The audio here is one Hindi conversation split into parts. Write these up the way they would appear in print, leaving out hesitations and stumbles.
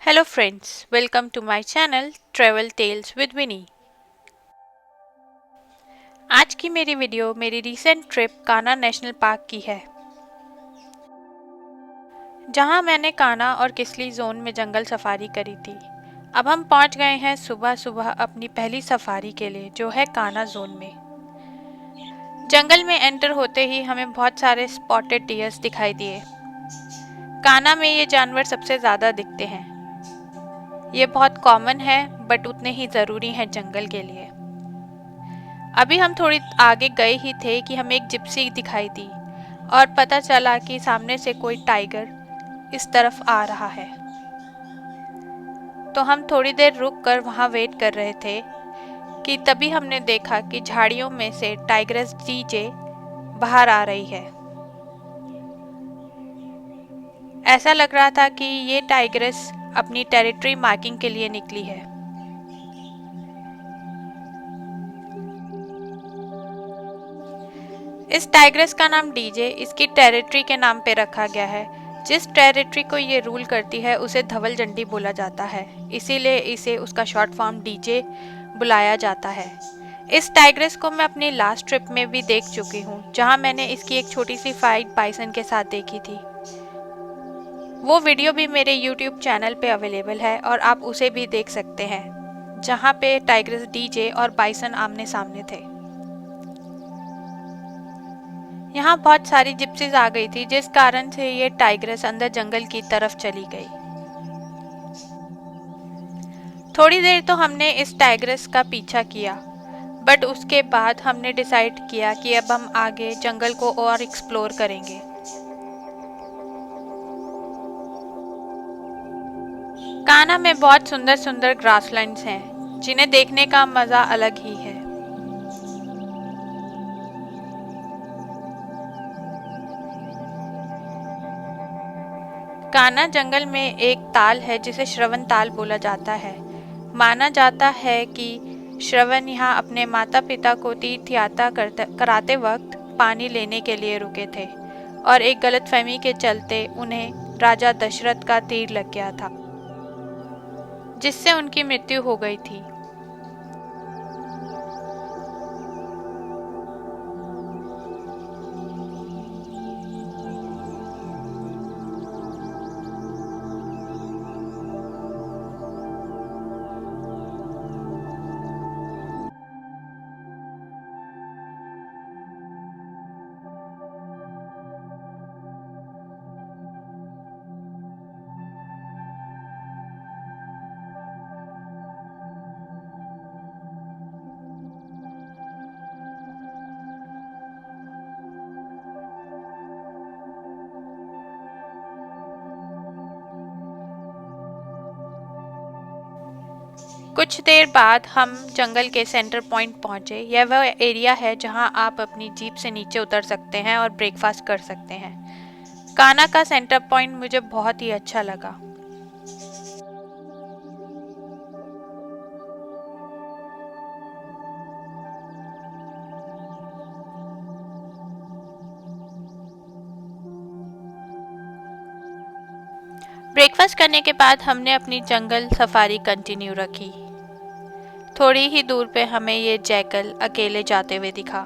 Hello friends, welcome to my channel Travel Tales with Winnie। आज की मेरी वीडियो मेरी recent trip Kanha national park की है, जहां मैंने कान्हा और किसली जोन में जंगल सफारी करी थी। अब हम पहुंच गए हैं सुबह सुबह अपनी पहली सफारी के लिए, जो है कान्हा जोन में। जंगल में एंटर होते ही हमें बहुत सारे स्पॉटेड डियर्स दिखाई दिए। कान्हा में ये जानवर सबसे ज़्यादा दिखते हैं। ये बहुत कॉमन है बट उतने ही ज़रूरी हैं जंगल के लिए। अभी हम थोड़ी आगे गए ही थे कि हमें एक जिप्सी दिखाई दी और पता चला कि सामने से कोई टाइगर इस तरफ आ रहा है। तो हम थोड़ी देर रुक कर वहाँ वेट कर रहे थे कि तभी हमने देखा कि झाड़ियों में से टाइग्रेस डीजे बाहर आ रही है। ऐसा लग रहा था कि ये टाइग्रेस अपनी टेरिटरी मार्किंग के लिए निकली है। इस टाइग्रेस का नाम डीजे इसकी टेरिटरी के नाम पे रखा गया है। जिस टेरिटरी को ये रूल करती है उसे धवल झंडी बोला जाता है, इसीलिए इसे उसका शॉर्ट फॉर्म डीजे बुलाया जाता है। इस टाइग्रेस को मैं अपनी लास्ट ट्रिप में भी देख चुकी हूँ, जहाँ मैंने इसकी एक छोटी सी फाइट बाइसन के साथ देखी थी। वो वीडियो भी मेरे यूट्यूब चैनल पे अवेलेबल है और आप उसे भी देख सकते हैं, जहाँ पे टाइग्रेस डीजे और बाइसन आमने सामने थे। यहाँ बहुत सारी जिप्सीज आ गई थी, जिस कारण से ये टाइग्रेस अंदर जंगल की तरफ चली गई। थोड़ी देर तो हमने इस टाइग्रेस का पीछा किया, बट उसके बाद हमने डिसाइड किया कि अब हम आगे जंगल को और एक्सप्लोर करेंगे। कान्हा में बहुत सुंदर सुंदर ग्रासलैंड्स हैं, जिन्हें देखने का मजा अलग ही है। कान्हा जंगल में एक ताल है जिसे श्रवण ताल बोला जाता है। माना जाता है कि श्रवण यहाँ अपने माता पिता को तीर्थ यात्रा कराते वक्त पानी लेने के लिए रुके थे और एक गलतफहमी के चलते उन्हें राजा दशरथ का तीर लग गया था, जिससे उनकी मृत्यु हो गई थी। कुछ देर बाद हम जंगल के सेंटर पॉइंट पहुंचे। यह वह एरिया है जहां आप अपनी जीप से नीचे उतर सकते हैं और ब्रेकफास्ट कर सकते हैं। कान्हा का सेंटर पॉइंट मुझे बहुत ही अच्छा लगा। ब्रेकफास्ट करने के बाद हमने अपनी जंगल सफारी कंटिन्यू रखी। थोड़ी ही दूर पे हमें ये जैकल अकेले जाते हुए दिखा।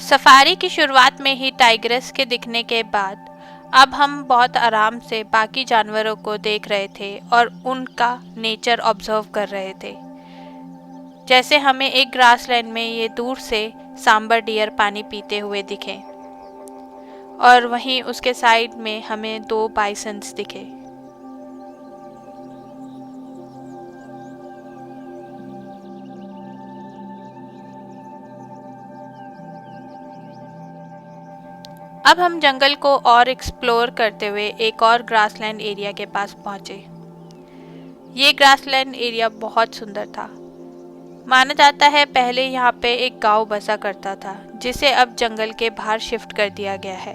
सफारी की शुरुआत में ही टाइग्रेस के दिखने के बाद अब हम बहुत आराम से बाकी जानवरों को देख रहे थे और उनका नेचर ऑब्जर्व कर रहे थे। जैसे हमें एक ग्रासलैंड में ये दूर से सांबर डियर पानी पीते हुए दिखे और वहीं उसके साइड में हमें दो बाइसन्स दिखे। अब हम जंगल को और एक्सप्लोर करते हुए एक और ग्रासलैंड एरिया के पास पहुंचे। ये ग्रासलैंड एरिया बहुत सुंदर था। माना जाता है पहले यहाँ पे एक गांव बसा करता था, जिसे अब जंगल के बाहर शिफ्ट कर दिया गया है।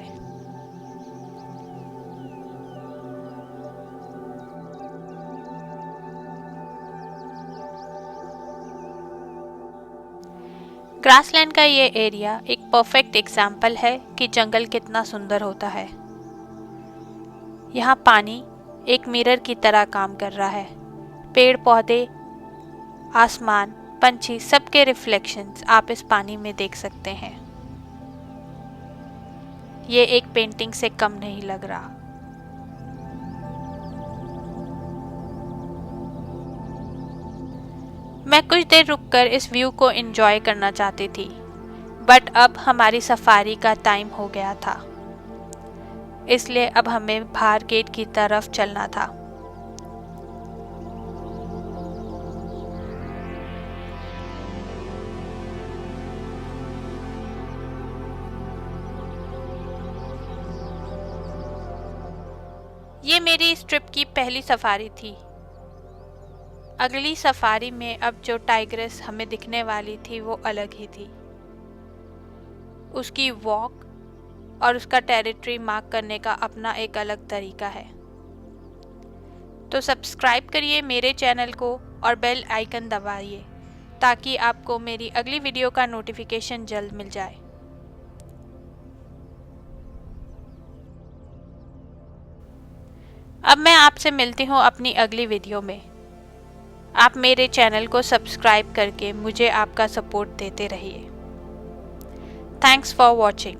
ग्रासलैंड का ये एरिया एक परफेक्ट एग्जाम्पल है कि जंगल कितना सुंदर होता है। यहाँ पानी एक मिरर की तरह काम कर रहा है। पेड़ पौधे, आसमान, पंछी, सबके रिफ्लेक्शंस आप इस पानी में देख सकते हैं। ये एक पेंटिंग से कम नहीं लग रहा। मैं कुछ देर रुककर इस व्यू को एंजॉय करना चाहती थी, बट अब हमारी सफारी का टाइम हो गया था, इसलिए अब हमें बाहर गेट की तरफ चलना था। ये मेरी इस ट्रिप की पहली सफारी थी। अगली सफारी में अब जो टाइग्रेस हमें दिखने वाली थी वो अलग ही थी। उसकी वॉक और उसका टेरिटरी मार्क करने का अपना एक अलग तरीका है। तो सब्सक्राइब करिए मेरे चैनल को और बेल आइकन दबाइए ताकि आपको मेरी अगली वीडियो का नोटिफिकेशन जल्द मिल जाए। अब मैं आपसे मिलती हूँ अपनी अगली वीडियो में। आप मेरे चैनल को सब्सक्राइब करके मुझे आपका सपोर्ट देते रहिए। Thanks for watching.